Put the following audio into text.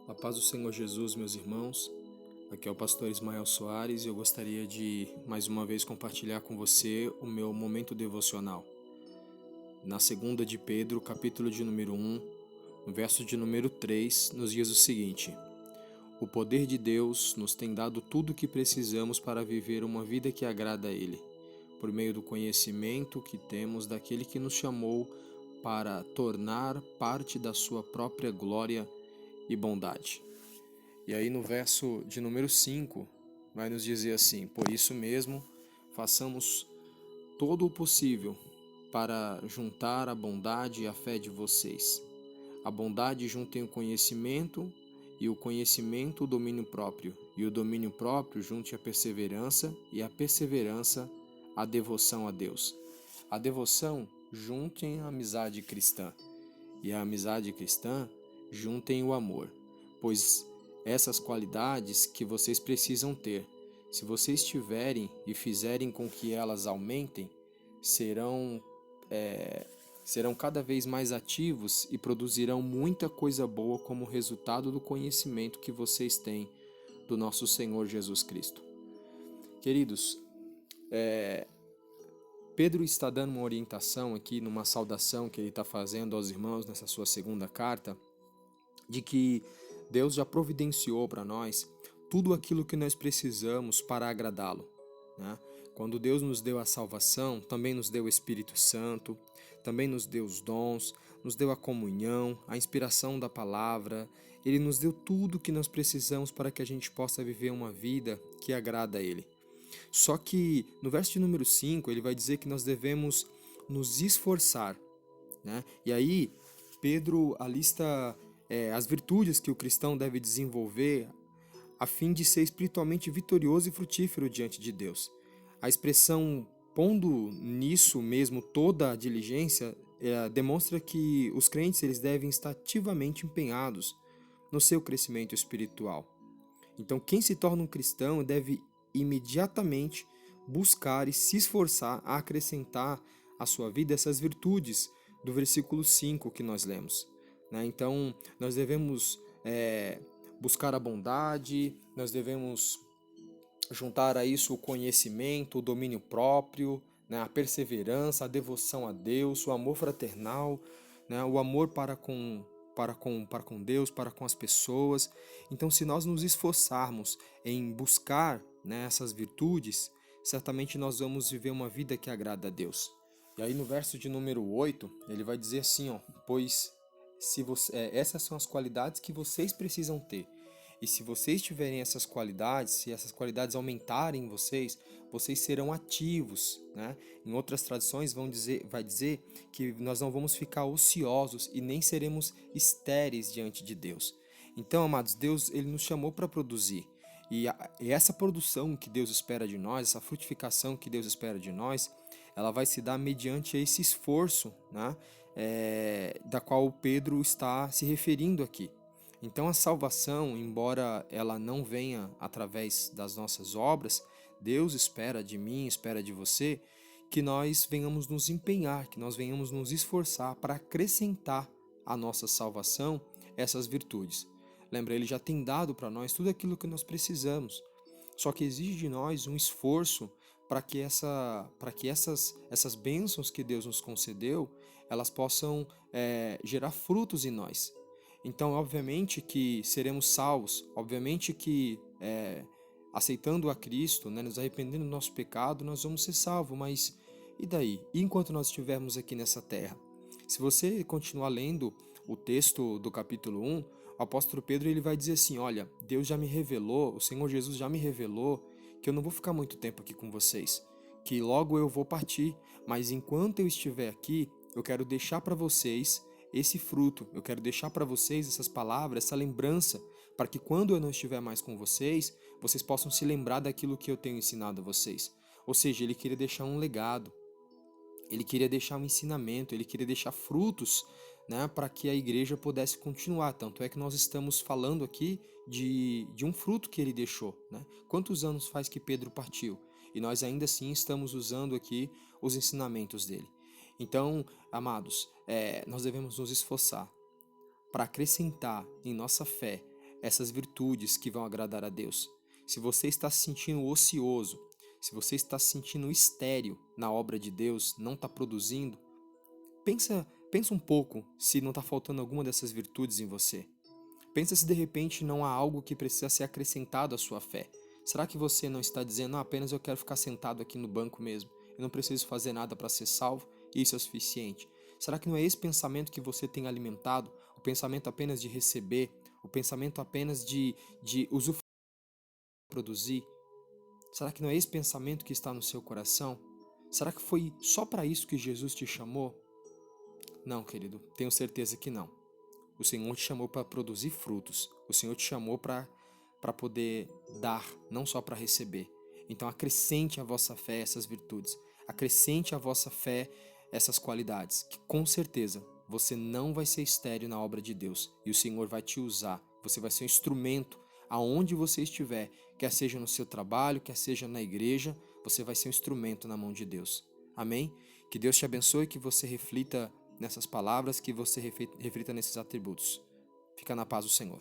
A paz do Senhor Jesus, meus irmãos. Aqui é o pastor Ismael Soares e eu gostaria de, mais uma vez, compartilhar com você o meu momento devocional. Na segunda de Pedro, capítulo de número 1, no verso de número 3, nos diz o seguinte: O poder de Deus nos tem dado tudo o que precisamos para viver uma vida que agrada a Ele, por meio do conhecimento que temos daquele que nos chamou para tornar parte da sua própria glória e bondade. E aí no verso de número 5 vai nos dizer assim: Por isso mesmo, façamos todo o possível para juntar a bondade e a fé de vocês. A bondade juntem o conhecimento, e o conhecimento o domínio próprio, e o domínio próprio junte a perseverança, e a perseverança a devoção a Deus. A devoção juntem a amizade cristã, e a amizade cristã juntem o amor, pois essas qualidades que vocês precisam ter, se vocês tiverem e fizerem com que elas aumentem, serão serão cada vez mais ativos e produzirão muita coisa boa como resultado do conhecimento que vocês têm do nosso Senhor Jesus Cristo. Queridos, Pedro está dando uma orientação aqui numa saudação que ele está fazendo aos irmãos nessa sua segunda carta, de que Deus já providenciou para nós tudo aquilo que nós precisamos para agradá-lo, né? Quando Deus nos deu a salvação, também nos deu o Espírito Santo, também nos deu os dons, nos deu a comunhão, a inspiração da palavra. Ele nos deu tudo o que nós precisamos para que a gente possa viver uma vida que agrada a Ele. Só que no verso de número 5 ele vai dizer que nós devemos nos esforçar, né? E aí Pedro alista as virtudes que o cristão deve desenvolver a fim de ser espiritualmente vitorioso e frutífero diante de Deus. A expressão pondo nisso mesmo toda a diligência demonstra que os crentes eles devem estar ativamente empenhados no seu crescimento espiritual. Então, quem se torna um cristão deve imediatamente buscar e se esforçar a acrescentar à sua vida essas virtudes do versículo 5 que nós lemos, né? Então, nós devemos buscar a bondade, nós devemos juntar a isso o conhecimento, o domínio próprio, né? A perseverança, a devoção a Deus, o amor fraternal, né? O amor para com Deus, para com as pessoas. Então, se nós nos esforçarmos em buscar, né, essas virtudes, certamente nós vamos viver uma vida que agrada a Deus. E aí no verso de número 8 ele vai dizer assim, ó: Pois se essas são as qualidades que vocês precisam ter. E se vocês tiverem essas qualidades, se essas qualidades aumentarem em vocês, vocês serão ativos, né? Em outras traduções vai dizer que nós não vamos ficar ociosos e nem seremos estéreis diante de Deus. Então, amados, Deus ele nos chamou para produzir. E essa produção que Deus espera de nós, essa frutificação que Deus espera de nós, ela vai se dar mediante esse esforço, né? Da qual Pedro está se referindo aqui. Então a salvação, embora ela não venha através das nossas obras, Deus espera de mim, espera de você, que nós venhamos nos empenhar, que nós venhamos nos esforçar para acrescentar à nossa salvação essas virtudes. Lembra, Ele já tem dado para nós tudo aquilo que nós precisamos, só que exige de nós um esforço para que essas bênçãos que Deus nos concedeu, elas possam gerar frutos em nós. Então, obviamente que seremos salvos, obviamente que aceitando a Cristo, né, nos arrependendo do nosso pecado, nós vamos ser salvos, mas e daí? E enquanto nós estivermos aqui nessa terra? Se você continuar lendo o texto do capítulo 1, o apóstolo Pedro ele vai dizer assim: olha, Deus já me revelou, o Senhor Jesus já me revelou que eu não vou ficar muito tempo aqui com vocês, que logo eu vou partir, mas enquanto eu estiver aqui, eu quero deixar para vocês esse fruto, eu quero deixar para vocês essas palavras, essa lembrança, para que quando eu não estiver mais com vocês, vocês possam se lembrar daquilo que eu tenho ensinado a vocês. Ou seja, ele queria deixar um legado, ele queria deixar um ensinamento, ele queria deixar frutos, né, para que a igreja pudesse continuar. Tanto é que nós estamos falando aqui de um fruto que ele deixou, né? Quantos anos faz que Pedro partiu? E nós ainda assim estamos usando aqui os ensinamentos dele. Então, amados, nós devemos nos esforçar para acrescentar em nossa fé essas virtudes que vão agradar a Deus. Se você está se sentindo ocioso, se você está se sentindo estéril na obra de Deus, não está produzindo, pensa um pouco se não está faltando alguma dessas virtudes em você. Pensa se de repente não há algo que precisa ser acrescentado à sua fé. Será que você não está dizendo, apenas eu quero ficar sentado aqui no banco mesmo, eu não preciso fazer nada para ser salvo e isso é o suficiente? Será que não é esse pensamento que você tem alimentado? O pensamento apenas de receber, o pensamento apenas de usufruir, produzir? Será que não é esse pensamento que está no seu coração? Será que foi só para isso que Jesus te chamou? Não, querido, tenho certeza que não. O Senhor te chamou para produzir frutos. O Senhor te chamou para poder dar, não só para receber. Então acrescente à vossa fé essas virtudes. Acrescente à vossa fé essas qualidades, que com certeza você não vai ser estéril na obra de Deus. E o Senhor vai te usar. Você vai ser um instrumento aonde você estiver, quer seja no seu trabalho, quer seja na igreja, você vai ser um instrumento na mão de Deus. Amém? Que Deus te abençoe, que você reflita nessas palavras, que você reflita nesses atributos. Fica na paz do Senhor.